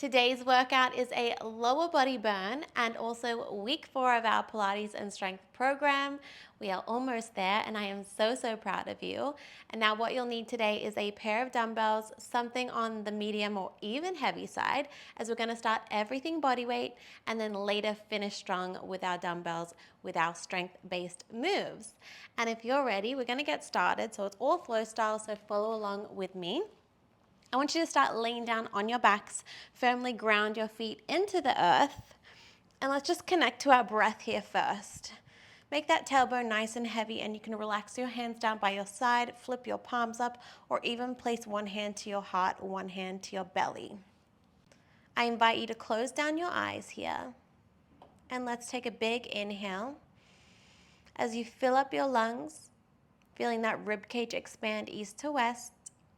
Today's workout is a lower body burn and also week 4 of our Pilates and strength program. We are almost there and I am so proud of you. And now what you'll need today is a pair of dumbbells, something on the medium or even heavy side, as we're gonna start everything body weight and then later finish strong with our dumbbells with our strength-based moves. And if you're ready, we're gonna get started. So it's all flow style, so follow along with me. I want you to start laying down on your backs, firmly ground your feet into the earth, and let's just connect to our breath here first. Make that tailbone nice and heavy, and you can relax your hands down by your side, flip your palms up, or even place one hand to your heart, one hand to your belly. I invite you to close down your eyes here, and let's take a big inhale. As you fill up your lungs, feeling that rib cage expand east to west,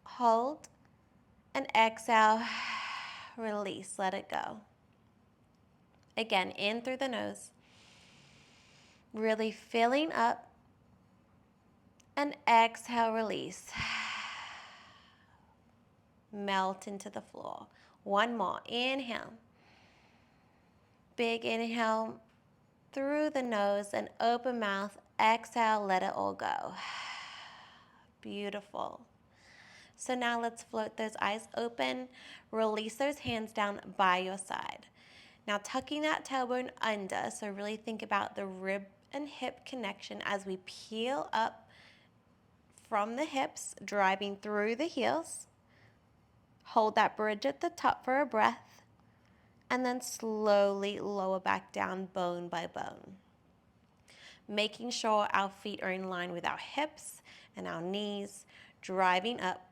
hold, and exhale, release, let it go. Again, in through the nose, really filling up, and exhale, release. Melt into the floor. One more, inhale. Big inhale through the nose and open mouth, exhale, let it all go. Beautiful. So now let's float those eyes open, release those hands down by your side. Now tucking that tailbone under, so really think about the rib and hip connection as we peel up from the hips, driving through the heels. Hold that bridge at the top for a breath, and then slowly lower back down bone by bone. Making sure our feet are in line with our hips and our knees, driving up.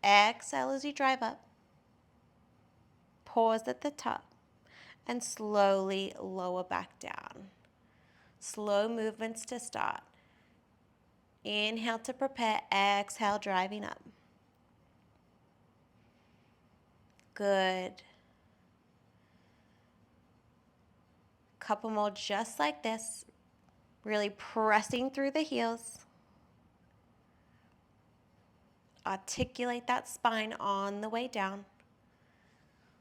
Exhale as you drive up. Pause at the top and slowly lower back down. Slow movements to start. Inhale to prepare, exhale driving up. Good. Couple more just like this. Really pressing through the heels. Articulate that spine on the way down.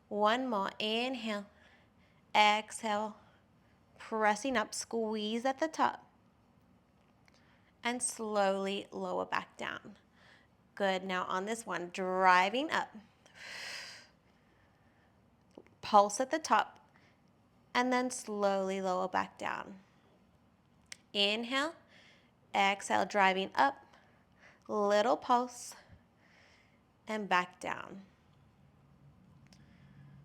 One more, inhale, exhale, pressing up, squeeze at the top, and slowly lower back down. Good, now on this one, driving up, pulse at the top, and then slowly lower back down. Inhale, exhale, driving up, little pulse, and back down.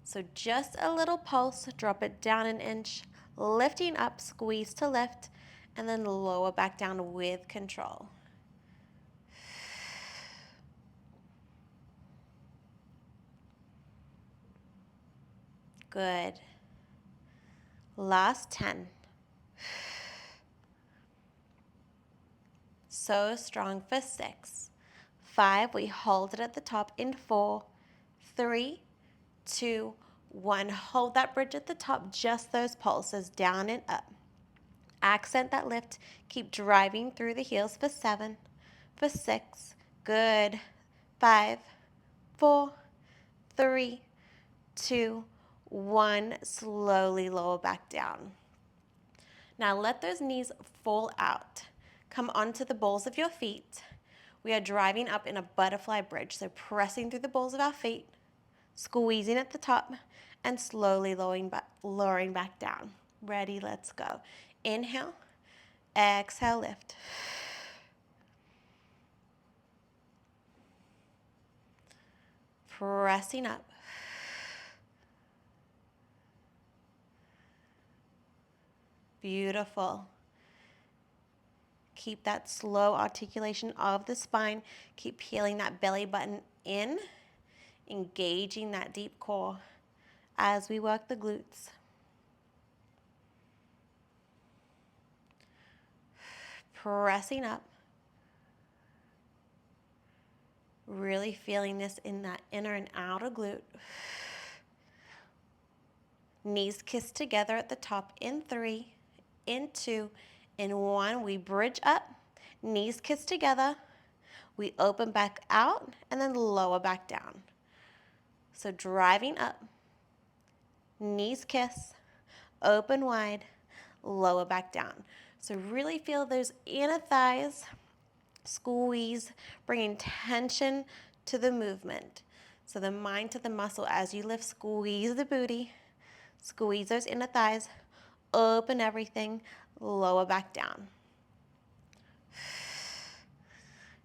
So just a little pulse, drop it down an inch, lifting up, squeeze to lift, and then lower back down with control. Good. Last 10. So strong for 6. 5, we hold it at the top in 4, 3, 2, 1. Hold that bridge at the top, just those pulses, down and up. Accent that lift, keep driving through the heels for 7, for 6, good. 5, 4, 3, 2, 1. Slowly lower back down. Now let those knees fall out. Come onto the balls of your feet. We are driving up in a butterfly bridge, so pressing through the balls of our feet, squeezing at the top, and slowly lowering back down. Ready, let's go. Inhale, exhale, lift. Pressing up. Beautiful. Keep that slow articulation of the spine. Keep peeling that belly button in, engaging that deep core as we work the glutes. Pressing up. Really feeling this in that inner and outer glute. Knees kiss together at the top in 3, in 2, in 1. We bridge up, knees kiss together. We open back out and then lower back down. So driving up, knees kiss, open wide, lower back down. So really feel those inner thighs squeeze, bringing tension to the movement. So the mind to the muscle as you lift, squeeze the booty, squeeze those inner thighs, open everything, lower back down.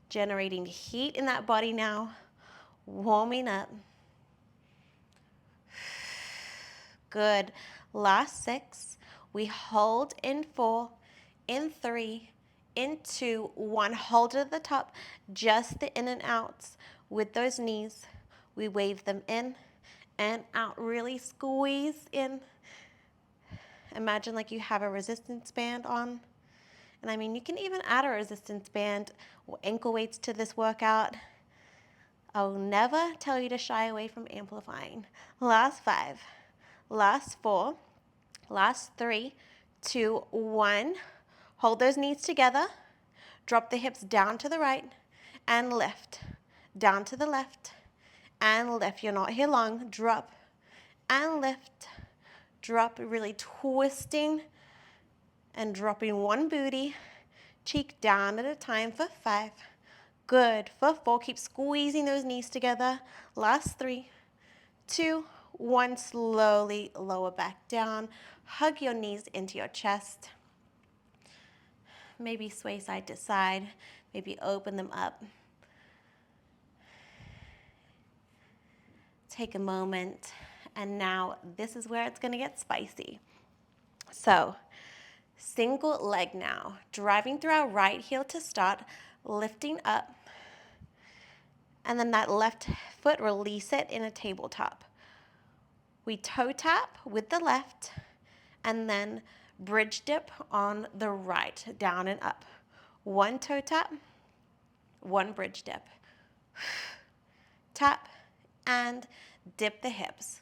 Generating heat in that body now, warming up. Good. Last 6. We hold in 4, in 3, in 2, 1. Hold it at the top, just the in and outs with those knees. We wave them in and out. Really squeeze in. Imagine like you have a resistance band on. And I mean, you can even add a resistance band or ankle weights to this workout. I'll never tell you to shy away from amplifying. Last 5, last 4, last 3, 2, 1. Hold those knees together. Drop the hips down to the right and lift. Down to the left and lift. You're not here long. Drop and lift. Drop, really twisting and dropping one booty, cheek down at a time for 5. Good. For 4, keep squeezing those knees together. Last 3, 2, 1. Slowly lower back down. Hug your knees into your chest. Maybe sway side to side. Maybe open them up. Take a moment. And now this is where it's going to get spicy. So, single leg now. Driving through our right heel to start. Lifting up. And then that left foot, release it in a tabletop. We toe tap with the left. And then bridge dip on the right, down and up. 1 toe tap, 1 bridge dip. Tap and dip the hips.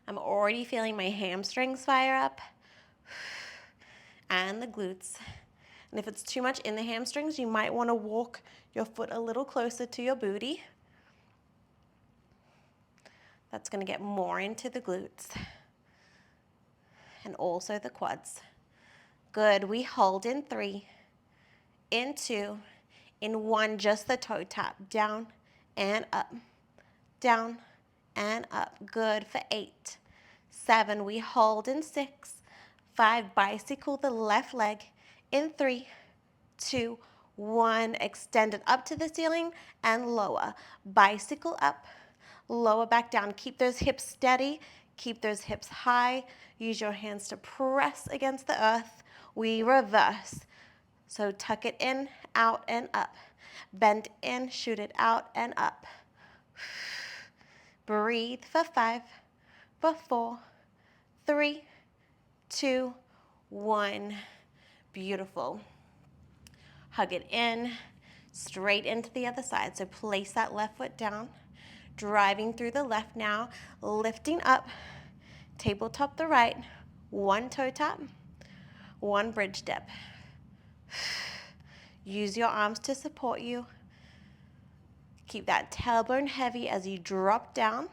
I'm already feeling my hamstrings fire up and the glutes. And if it's too much in the hamstrings, you might want to walk your foot a little closer to your booty. That's going to get more into the glutes and also the quads. Good. We hold in 3, in 2, in 1, just the toe tap, down and up, down and up. Good. For 8, 7, we hold in 6, 5, bicycle the left leg, in 3, 2, 1, extend it up to the ceiling and lower. Bicycle up, lower back down. Keep those hips steady. Keep those hips high. Use your hands to press against the earth. We reverse. So tuck it in, out, and up. Bend in, shoot it out, and up. Breathe for 5, for 4, 3, 2, 1. Beautiful. Hug it in, straight into the other side. So place that left foot down. Driving through the left now, lifting up, tabletop the right, 1 toe tap, 1 bridge dip. Use your arms to support you. Keep that tailbone heavy as you drop down.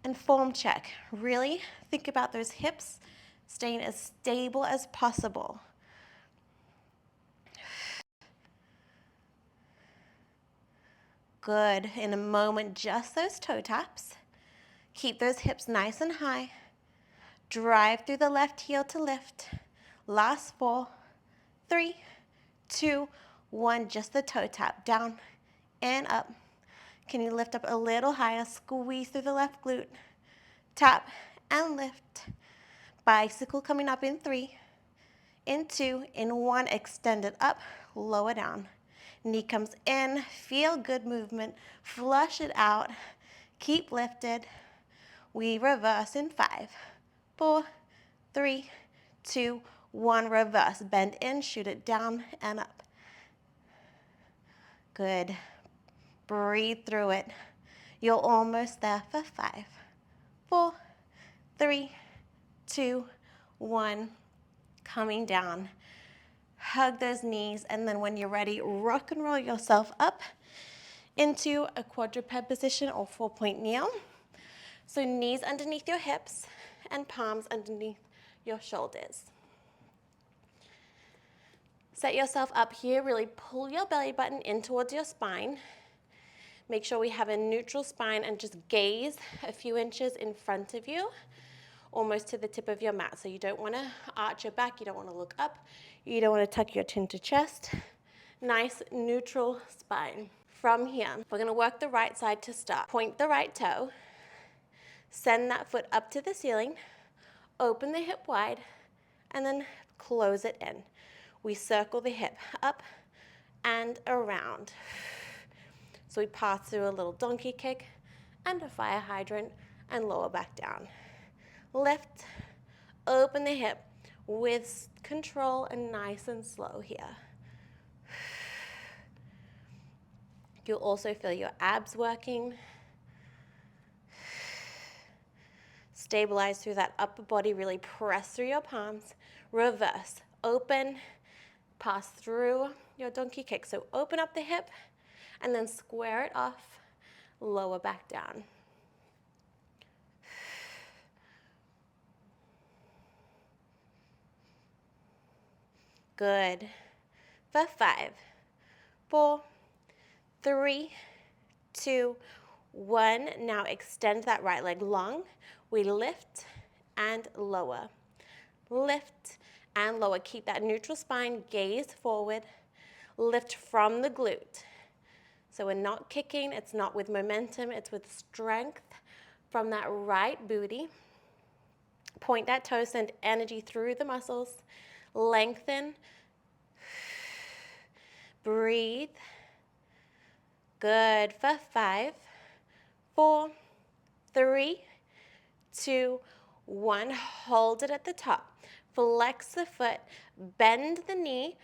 And form check. Really think about those hips staying as stable as possible. Good. In a moment, just those toe taps. Keep those hips nice and high. Drive through the left heel to lift. Last 4, 3, 2, 1. Just the toe tap. Down and up. Can you lift up a little higher? Squeeze through the left glute. Tap and lift. Bicycle coming up in 3, in 2, in 1. Extend it up, lower down. Knee comes in, feel good movement, flush it out, keep lifted. We reverse in 5, 4, 3, 2, 1, reverse. Bend in, shoot it down and up. Good. Breathe through it. You're almost there for 5, 4, 3, 2, 1. Coming down. Hug those knees, and then when you're ready, rock and roll yourself up into a quadruped position or 4-point kneel. So knees underneath your hips and palms underneath your shoulders. Set yourself up here, really pull your belly button in towards your spine. Make sure we have a neutral spine and just gaze a few inches in front of you, almost to the tip of your mat. So you don't want to arch your back, you don't want to look up, you don't want to tuck your chin to chest. Nice neutral spine. From here, we're going to work the right side to start. Point the right toe, send that foot up to the ceiling, open the hip wide, and then close it in. We circle the hip up and around. So we pass through a little donkey kick and a fire hydrant and lower back down. Lift, open the hip with control and nice and slow here. You'll also feel your abs working. Stabilize through that upper body, really press through your palms. Reverse, open, pass through your donkey kick. So open up the hip and then square it off, lower back down. Good. For 5, 4, 3, 2, 1. Now extend that right leg long. We lift and lower. Lift and lower. Keep that neutral spine, gaze forward. Lift from the glute. So we're not kicking, it's not with momentum, it's with strength from that right booty. Point that toe, send energy through the muscles. Lengthen. Breathe. Good. For 5, 4, 3, 2, 1. Hold it at the top. Flex the foot, bend the knee.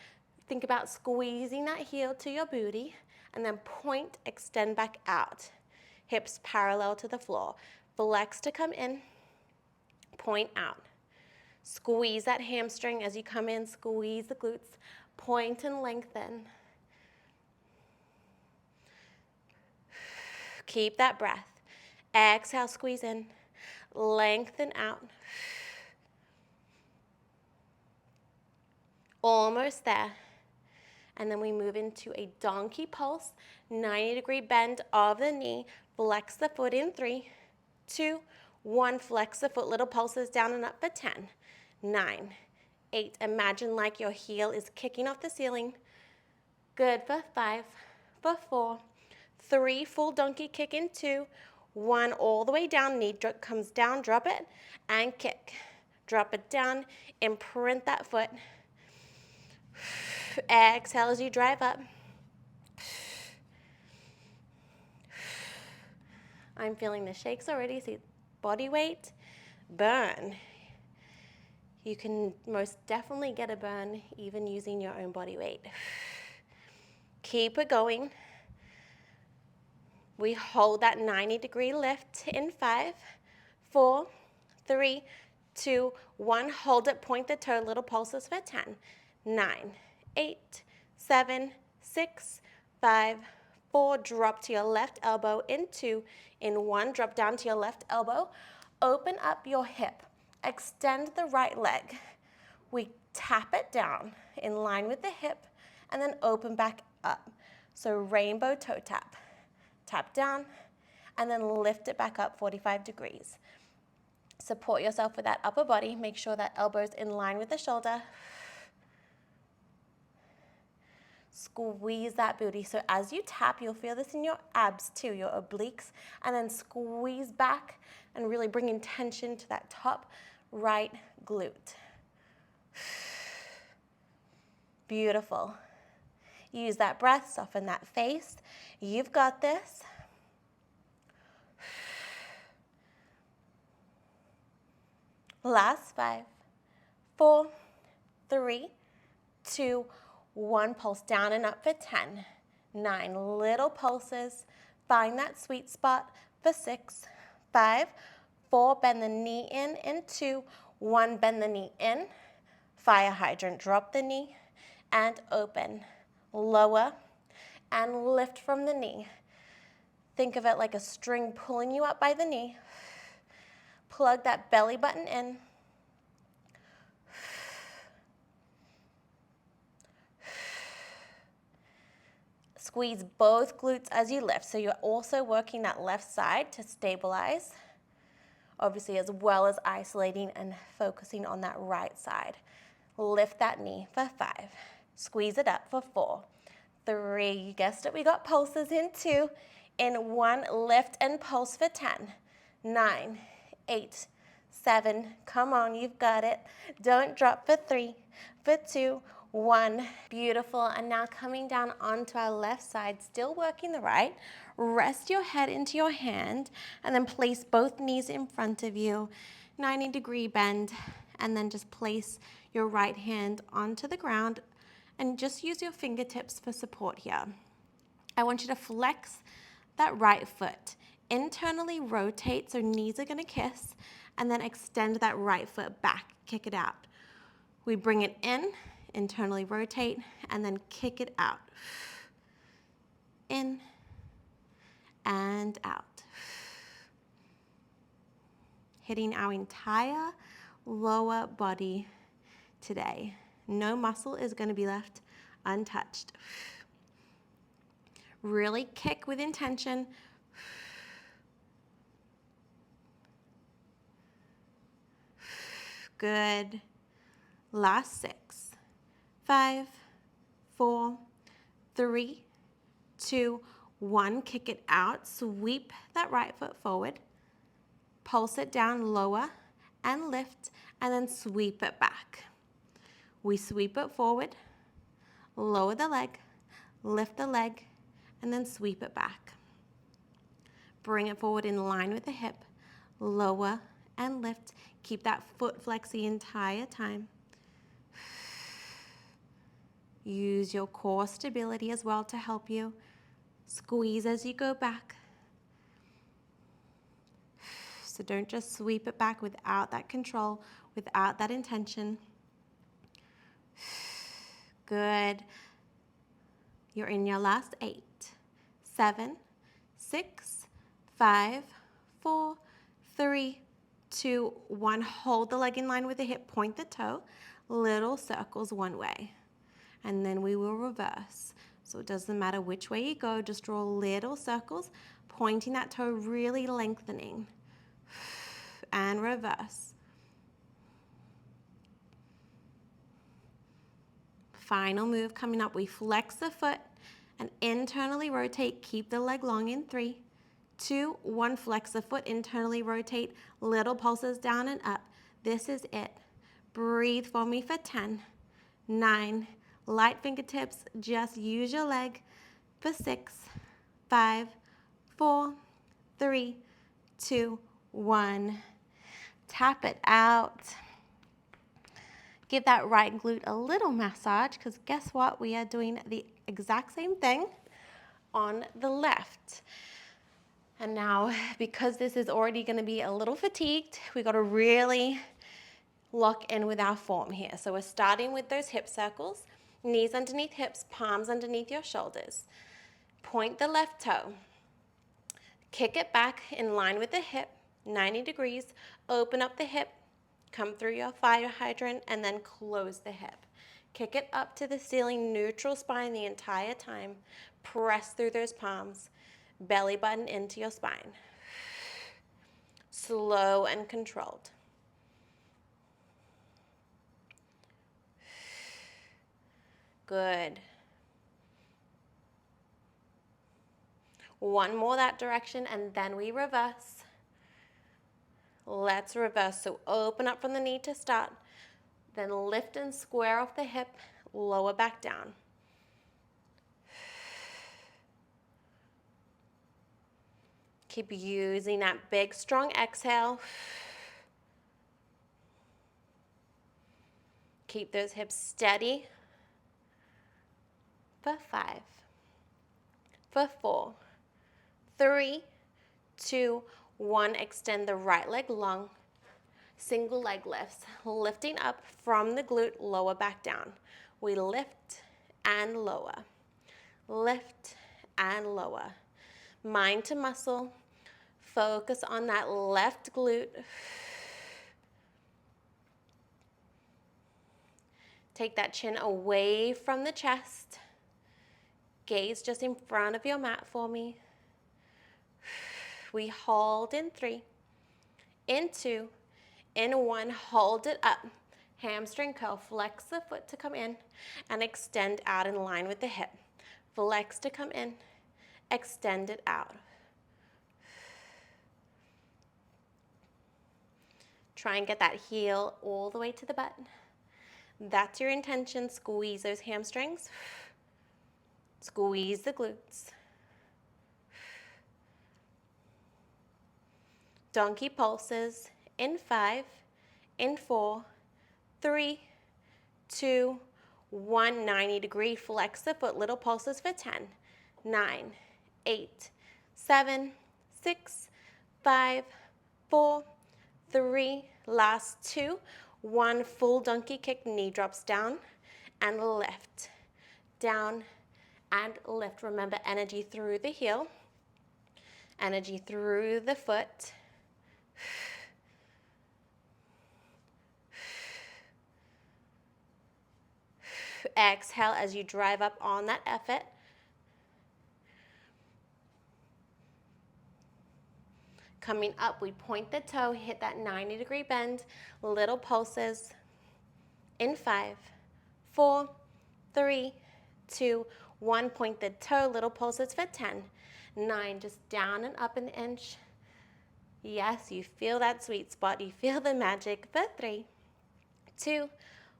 Think about squeezing that heel to your booty, and then point, extend back out. Hips parallel to the floor. Flex to come in, point out. Squeeze that hamstring as you come in, squeeze the glutes, point and lengthen. Keep that breath. Exhale, squeeze in, lengthen out. Almost there. And then we move into a donkey pulse, 90-degree bend of the knee. Flex the foot in 3, 2, 1. Flex the foot, little pulses down and up for 10, 9, 8. Imagine like your heel is kicking off the ceiling. Good. For 5, for 4, 3. Full donkey kick in 2, 1. All the way down, knee comes down, drop it, and kick. Drop it down, imprint that foot. Exhale as you drive up. I'm feeling the shakes already. See, body weight, burn. You can most definitely get a burn even using your own body weight. Keep it going. We hold that 90-degree lift in 5, 4, 3, 2, 1. Hold it, point the toe, little pulses for 10, 9, 8, 7, 6, 5, 4. Drop to your left elbow in 2, in 1. Drop down to your left elbow. Open up your hip. Extend the right leg. We tap it down in line with the hip and then open back up. So rainbow toe tap. Tap down and then lift it back up 45 degrees. Support yourself with that upper body. Make sure that elbow's in line with the shoulder. Squeeze that booty. So as you tap, you'll feel this in your abs too, your obliques, and then squeeze back and really bring tension to that top right glute. Beautiful. Use that breath, soften that face. You've got this. Last 5, 4, 3, 2, 1. Pulse down and up for 10, 9. Little pulses. Find that sweet spot for 6, 5, 4. Bend the knee in 2, 1. Bend the knee in. Fire hydrant. Drop the knee and open. Lower and lift from the knee. Think of it like a string pulling you up by the knee. Plug that belly button in. Squeeze both glutes as you lift. So you're also working that left side to stabilize, obviously, as well as isolating and focusing on that right side. Lift that knee for 5. Squeeze it up for 4. 3, you guessed it, we got pulses in 2. In 1, lift and pulse for 10. 9, 8, 7, come on, you've got it. Don't drop for 3, for 2, 1. Beautiful. And now coming down onto our left side, still working the right. Rest your head into your hand and then place both knees in front of you, 90-degree bend, and then just place your right hand onto the ground and just use your fingertips for support here. I want you to flex that right foot. Internally rotate, so knees are gonna kiss, and then extend that right foot back, kick it out. We bring it in, internally rotate, and then kick it out. In and out. Hitting our entire lower body today. No muscle is going to be left untouched. Really kick with intention. Good. Last 6. 5, 4, 3, 2, 1. Kick it out. Sweep that right foot forward. Pulse it down, lower and lift, and then sweep it back. We sweep it forward, lower the leg, lift the leg, and then sweep it back. Bring it forward in line with the hip, lower and lift. Keep that foot flex the entire time. Use your core stability as well to help you. Squeeze as you go back. So don't just sweep it back without that control, without that intention. Good. You're in your last 8, 7, 6, 5, 4, 3, 2, 1. Hold the leg in line with the hip, point the toe, little circles one way. And then we will reverse. So it doesn't matter which way you go, just draw little circles, pointing that toe, really lengthening. And reverse. Final move coming up. We flex the foot and internally rotate. Keep the leg long in 3, 2, 1. Flex the foot, internally rotate. Little pulses down and up. This is it. Breathe for me for 10, 9, light fingertips. Just use your leg for 6, 5, 4, 3, 2, 1. Tap it out. Give that right glute a little massage, because guess what? We are doing the exact same thing on the left. And now, because this is already going to be a little fatigued, we got to really lock in with our form here. So we're starting with those hip circles, knees underneath hips, palms underneath your shoulders. Point the left toe. Kick it back in line with the hip, 90 degrees. Open up the hip, come through your fire hydrant, and then close the hip. Kick it up to the ceiling, neutral spine the entire time. Press through those palms, belly button into your spine. Slow and controlled. Good. One more that direction, and then we reverse. Let's reverse. So open up from the knee to start. Then lift and square off the hip, lower back down. Keep using that big, strong exhale. Keep those hips steady. For 5, for 4, 3, 2, 1. Extend the right leg long. Single leg lifts, lifting up from the glute, lower back down. We lift and lower, lift and lower. Mind to muscle. Focus on that left glute. Take that chin away from the chest. Gaze just in front of your mat for me. We hold in 3, in 2, in 1, hold it up. Hamstring curl, flex the foot to come in and extend out in line with the hip. Flex to come in, extend it out. Try and get that heel all the way to the butt. That's your intention. Squeeze those hamstrings. Squeeze the glutes. Donkey pulses in 5, in 4, 3, 2, 1. 90-degree flex the foot. Little pulses for 10, 9, 8, 7, 6, 5, 4, 3, last 2, 1. Full donkey kick. Knee drops down and lift, down and lift. Remember, energy through the heel, energy through the foot. Exhale as you drive up on that effort. Coming up, we point the toe, hit that 90-degree bend, little pulses in 5, 4, 3, 2, 1. Point the toe, little pulses for 10, 9, just down and up an inch. Yes, you feel that sweet spot. You feel the magic for 3, 2,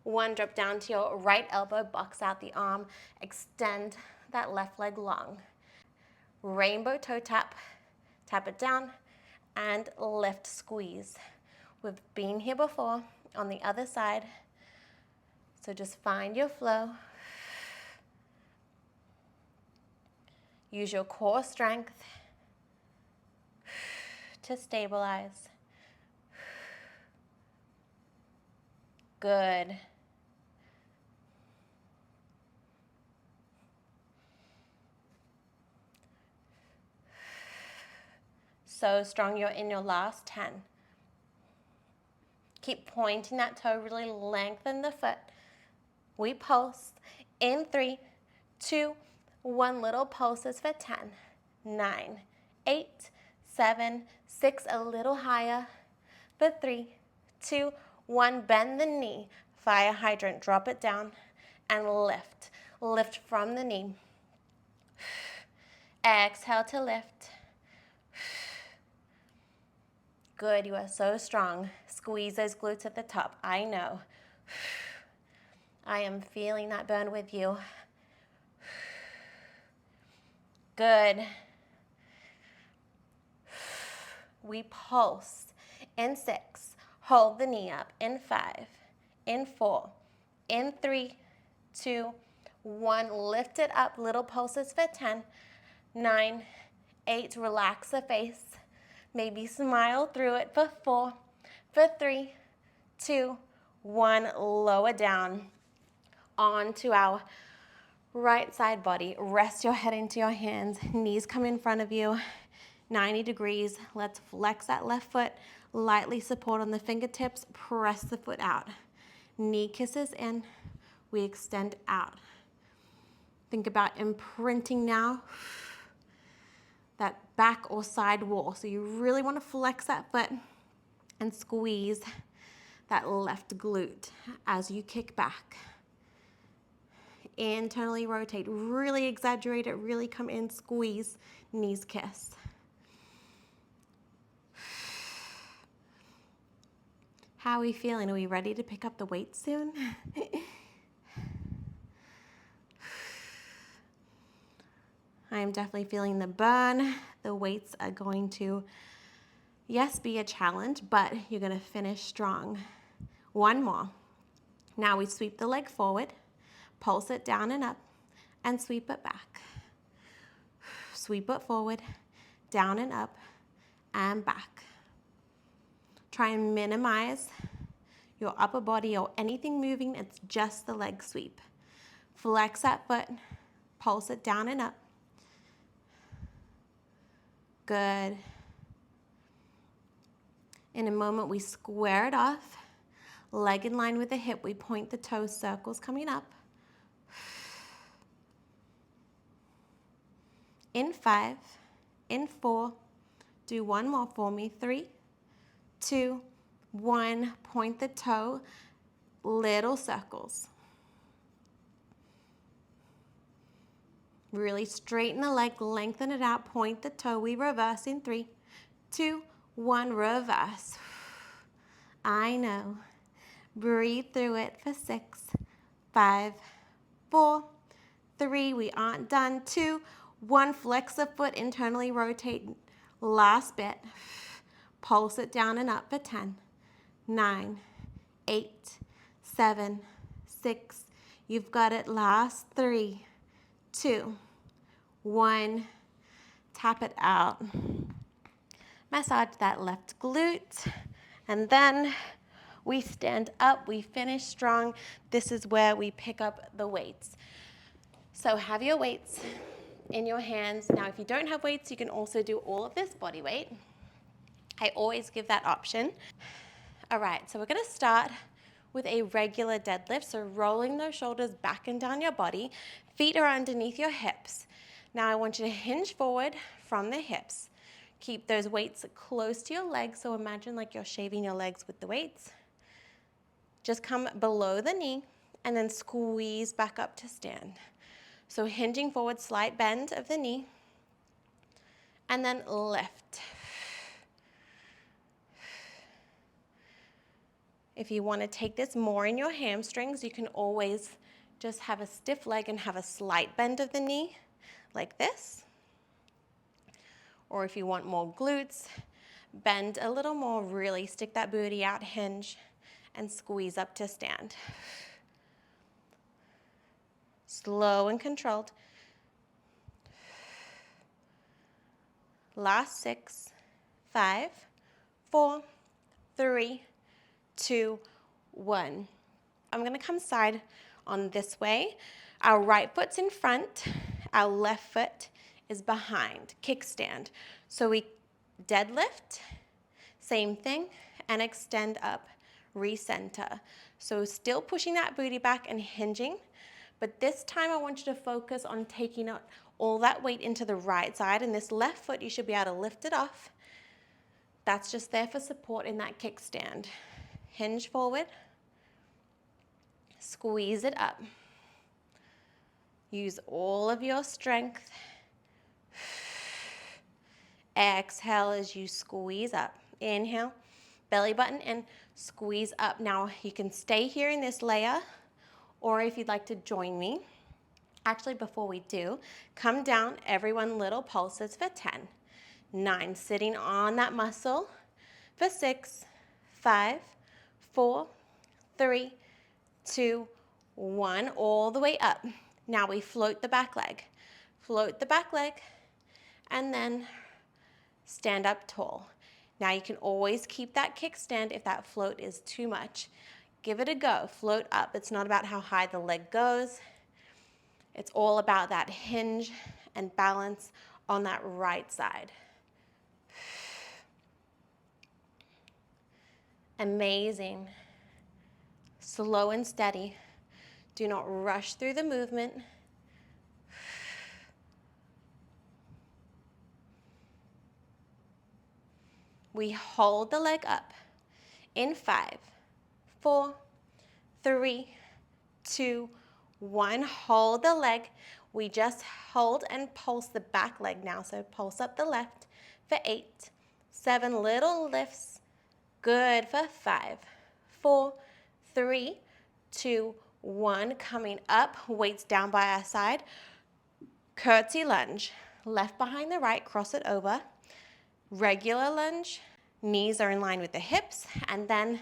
1. Drop down to your right elbow, box out the arm, extend that left leg long. Rainbow toe tap, tap it down, and lift, squeeze. We've been here before on the other side, so just find your flow. Use your core strength to stabilize. Good. So strong. You're in your last 10. Keep pointing that toe, really lengthen the foot. We pulse in 3, 2, 1. Little pulses for 10, 9, 8, 7, 6. A little higher for 3, 2, 1. Bend the knee. Fire hydrant. Drop it down and lift. Lift from the knee. Exhale to lift. Good, you are so strong. Squeeze those glutes at the top. I know. I am feeling that burn with you. Good. We pulse in 6. Hold the knee up in 5, in 4, in 3, 2, 1. Lift it up. Little pulses for 10, 9, 8. Relax the face. Maybe smile through it for 4, for 3, 2, 1. Lower down onto our right side body. Rest your head into your hands. Knees come in front of you. 90 degrees. Let's flex that left foot. Lightly support on the fingertips. Press the foot out. Knee kisses in. We extend out. Think about imprinting now that back or side wall. So you really want to flex that foot and squeeze that left glute as you kick back. Internally rotate, really exaggerate it, really come in, squeeze, knees kiss. How are we feeling? Are we ready to pick up the weight soon? I am definitely feeling the burn. The weights are going to, yes, be a challenge, but you're going to finish strong. One more. Now we sweep the leg forward, pulse it down and up, and sweep it back. Sweep it forward, down and up, and back. Try and minimize your upper body or anything moving. It's just the leg sweep. Flex that foot, pulse it down and up. Good. In a moment, we square it off. Leg in line with the hip. We point the toes, circles coming up. In 5, in 4. Do one more for me. 3, 2, 1. Point the toe, little circles. Really straighten the leg, lengthen it out, point the toe. We reverse in 3, 2, 1, reverse. I know. Breathe through it for 6, 5, 4, 3. We aren't done. 2, 1. Flex the foot, internally rotate. Last bit. Pulse it down and up for 10, 9, 8, 7, 6. You've got it. Last 3, 2, 1. Tap it out. Massage that left glute. And then we stand up. We finish strong. This is where we pick up the weights. So have your weights in your hands. Now, if you don't have weights, you can also do all of this body weight. I always give that option. All right, so we're gonna start with a regular deadlift. So rolling those shoulders back and down your body. Feet are underneath your hips. Now I want you to hinge forward from the hips. Keep those weights close to your legs. So imagine like you're shaving your legs with the weights. Just come below the knee and then squeeze back up to stand. So hinging forward, slight bend of the knee, and then lift. If you want to take this more in your hamstrings, you can always just have a stiff leg and have a slight bend of the knee, like this. Or if you want more glutes, bend a little more, really stick that booty out, hinge, and squeeze up to stand. Slow and controlled. Last 6, 5, 4, 3, 2, 1. I'm going to come side on this way. Our right foot's in front. Our left foot is behind. Kickstand. So we deadlift, same thing, and extend up, recenter. So still pushing that booty back and hinging. But this time I want you to focus on taking out all that weight into the right side, and this left foot, you should be able to lift it off. That's just there for support in that kickstand. Hinge forward, squeeze it up. Use all of your strength. Exhale as you squeeze up. Inhale, belly button in, squeeze up. Now you can stay here in this layer, or if you'd like to join me, actually before we do, come down, everyone little pulses for 10, 9, sitting on that muscle for 6, 5, 4, 3, 2, 1, all the way up. Now we float the back leg. Float the back leg, and then stand up tall. Now you can always keep that kickstand if that float is too much. Give it a go, float up. It's not about how high the leg goes. It's all about that hinge and balance on that right side. Amazing. Slow and steady. Do not rush through the movement. We hold the leg up in 5, 4, 3, 2, 1. Hold the leg. We just hold and pulse the back leg now. So pulse up the left for 8, 7 little lifts. Good for 5, 4, 3, 2, 1. Coming up, weights down by our side. Curtsy lunge. Left behind the right, cross it over. Regular lunge. Knees are in line with the hips, and then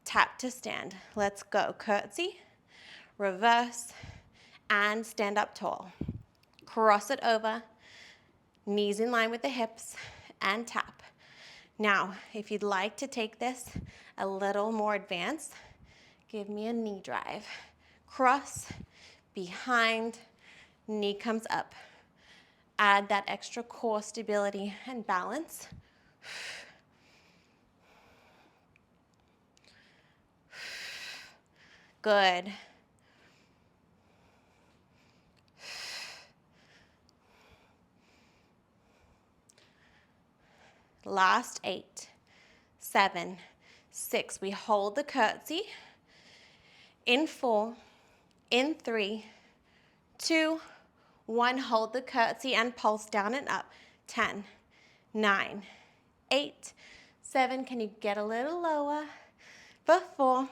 tap to stand. Let's go. Curtsy, reverse, and stand up tall. Cross it over, knees in line with the hips, and tap. Now, if you'd like to take this a little more advanced, give me a knee drive. Cross, behind, knee comes up. add that extra core stability and balance. Good. Last 8, 7, 6. We hold the curtsy. In 4, in 3, 2, 1. Hold the curtsy and pulse down and up. 10, 9, 8, 7. Can you get a little lower? For 4,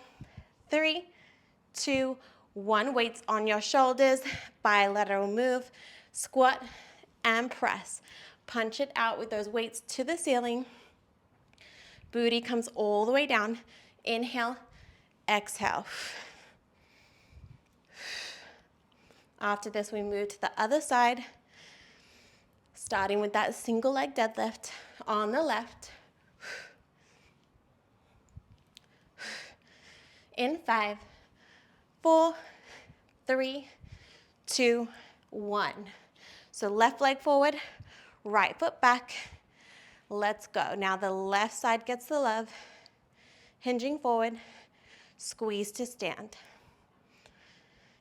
3, 2, 1. Weights on your shoulders. Bilateral move. Squat and press. Punch it out with those weights to the ceiling. Booty comes all the way down. Inhale, exhale. After this, we move to the other side, starting with that single leg deadlift on the left. In 5, 4, 3, 2, 1. So left leg forward, right foot back. Let's go. Now the left side gets the love. Hinging forward, squeeze to stand.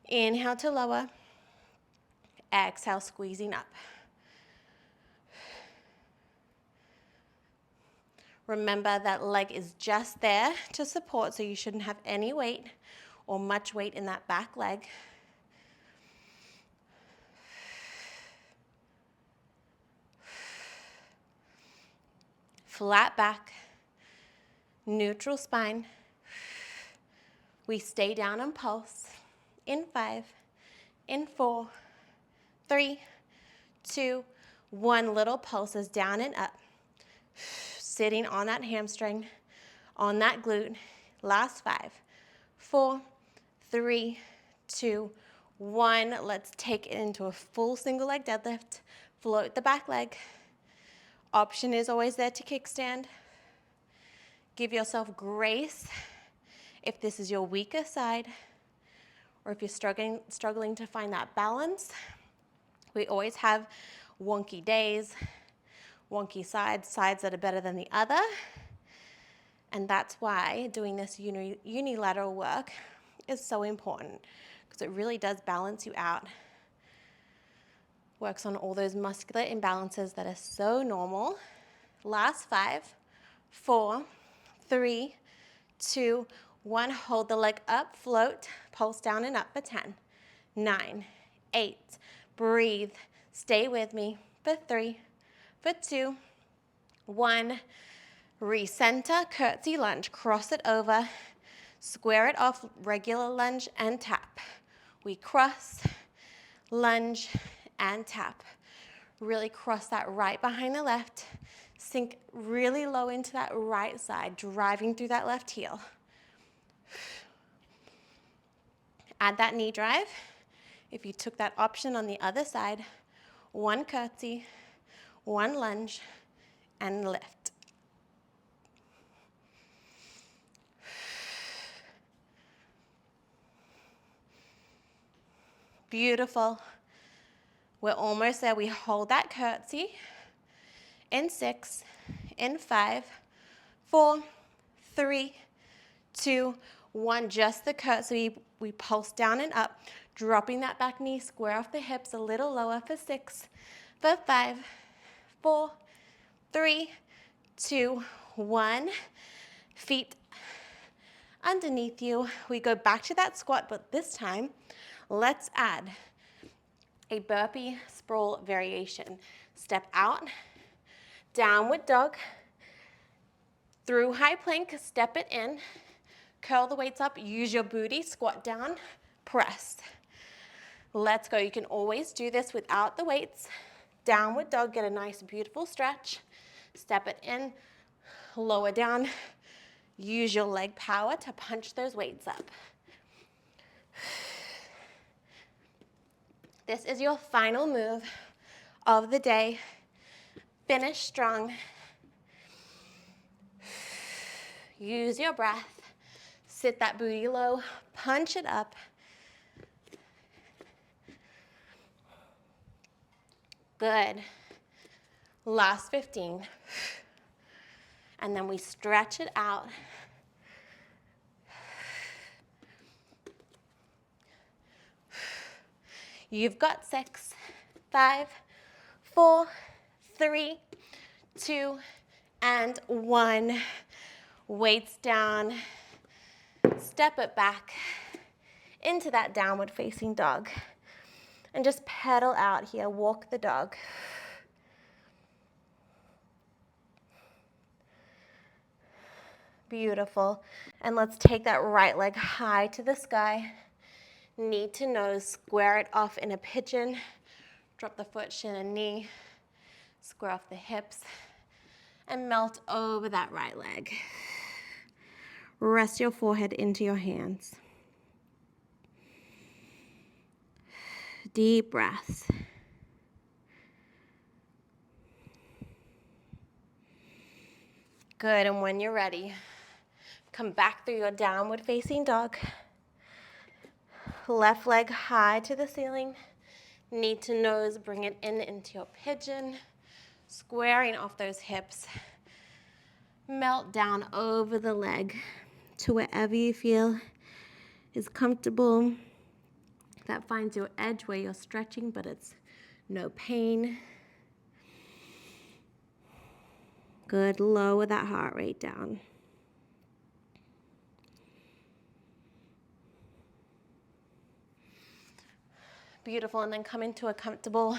Inhale to lower. Exhale, squeezing up. Remember that leg is just there to support, so you shouldn't have any weight or much weight in that back leg. Flat back, neutral spine. We stay down and pulse. In 5, in 4, 3, 2, 1. Little pulses down and up. Sitting on that hamstring, on that glute. Last 5, 4, 3, 2, 1. Let's take it into a full single leg deadlift. Float the back leg. Option is always there to kickstand. Give yourself grace if this is your weaker side, or if you're struggling to find that balance. We always have wonky days, wonky sides that are better than the other. And that's why doing this unilateral work is so important, because it really does balance you out. Works on all those muscular imbalances that are so normal. Last 5, 4, 3, 2, 1. Hold the leg up, float, pulse down and up for 10, 9, 8. Breathe. Stay with me for 3, for 2, 1. Recenter, curtsy lunge. Cross it over, square it off, regular lunge and tap. We cross, lunge, and tap. Really cross that right behind the left. Sink really low into that right side, driving through that left heel. Add that knee drive. If you took that option on the other side, 1 curtsy, 1 lunge, and lift. Beautiful. We're almost there. We hold that curtsy. In 6, in 5, 4, 3, 2, 1. Just the curtsy. We pulse down and up, dropping that back knee, square off the hips a little lower for 6, for 5, 4, 3, 2, 1. Feet underneath you. We go back to that squat, but this time, let's add a burpee sprawl variation. Step out, downward dog, through high plank, step it in, curl the weights up, use your booty, squat down, press. Let's go. You can always do this without the weights. Downward dog, get a nice beautiful stretch, step it in, lower down, use your leg power to punch those weights up. This is your final move of the day. Finish strong. Use your breath. Sit that booty low. Punch it up. Good. Last 15. And then we stretch it out. You've got 6, 5, 4, 3, 2, and 1. Weights down. Step it back into that downward facing dog. And just pedal out here. Walk the dog. Beautiful. And let's take that right leg high to the sky. Knee to nose, square it off in a pigeon. Drop the foot, shin and knee. Square off the hips. And melt over that right leg. Rest your forehead into your hands. Deep breaths. Good, and when you're ready, come back through your downward facing dog. Left leg high to the ceiling. Knee to nose, bring it in into your pigeon. Squaring off those hips. Melt down over the leg to wherever you feel is comfortable. That finds your edge where you're stretching, but it's no pain. Good, lower that heart rate down. Beautiful, and then come into a comfortable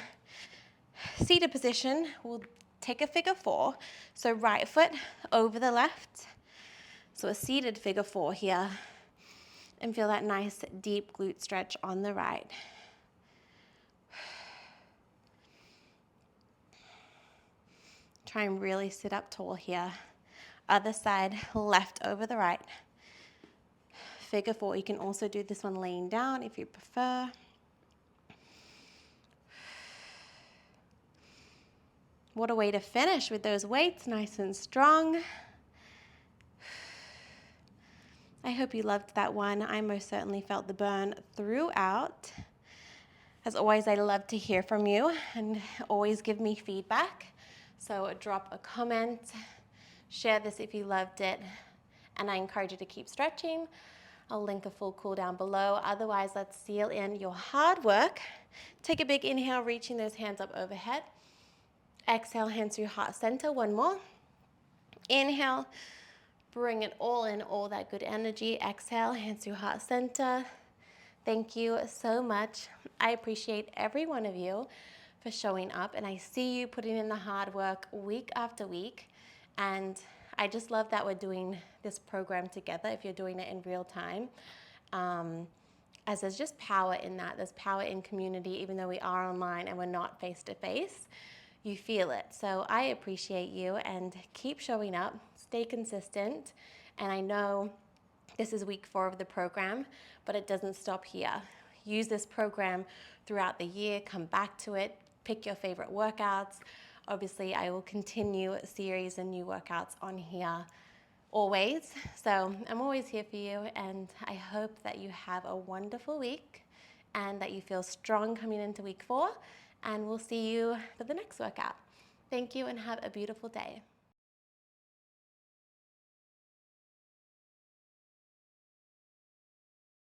seated position. We'll take a figure 4. So right foot over the left. So a seated figure 4 here. And feel that nice deep glute stretch on the right. Try and really sit up tall here. Other side, left over the right. Figure 4. You can also do this one laying down if you prefer. What a way to finish with those weights, nice and strong. I hope you loved that one. I most certainly felt the burn throughout. As always, I love to hear from you and always give me feedback. So drop a comment, share this if you loved it, and I encourage you to keep stretching. I'll link a full cool down below. Otherwise, let's seal in your hard work. Take a big inhale, reaching those hands up overhead. Exhale, hands through heart center. One more. Inhale, bring it all in, all that good energy. Exhale, hands through heart center. Thank you so much. I appreciate every one of you for showing up, and I see you putting in the hard work week after week. And I just love that we're doing this program together if you're doing it in real time. As there's just power in that. There's power in community, even though we are online and we're not face to face. You feel it. So I appreciate you, and keep showing up, stay consistent. And I know this is week 4 of the program, but it doesn't stop here. Use this program throughout the year, come back to it, pick your favorite workouts. Obviously, I will continue a series and new workouts on here always. So I'm always here for you, and I hope that you have a wonderful week and that you feel strong coming into week 4. And we'll see you for the next workout. Thank you and have a beautiful day.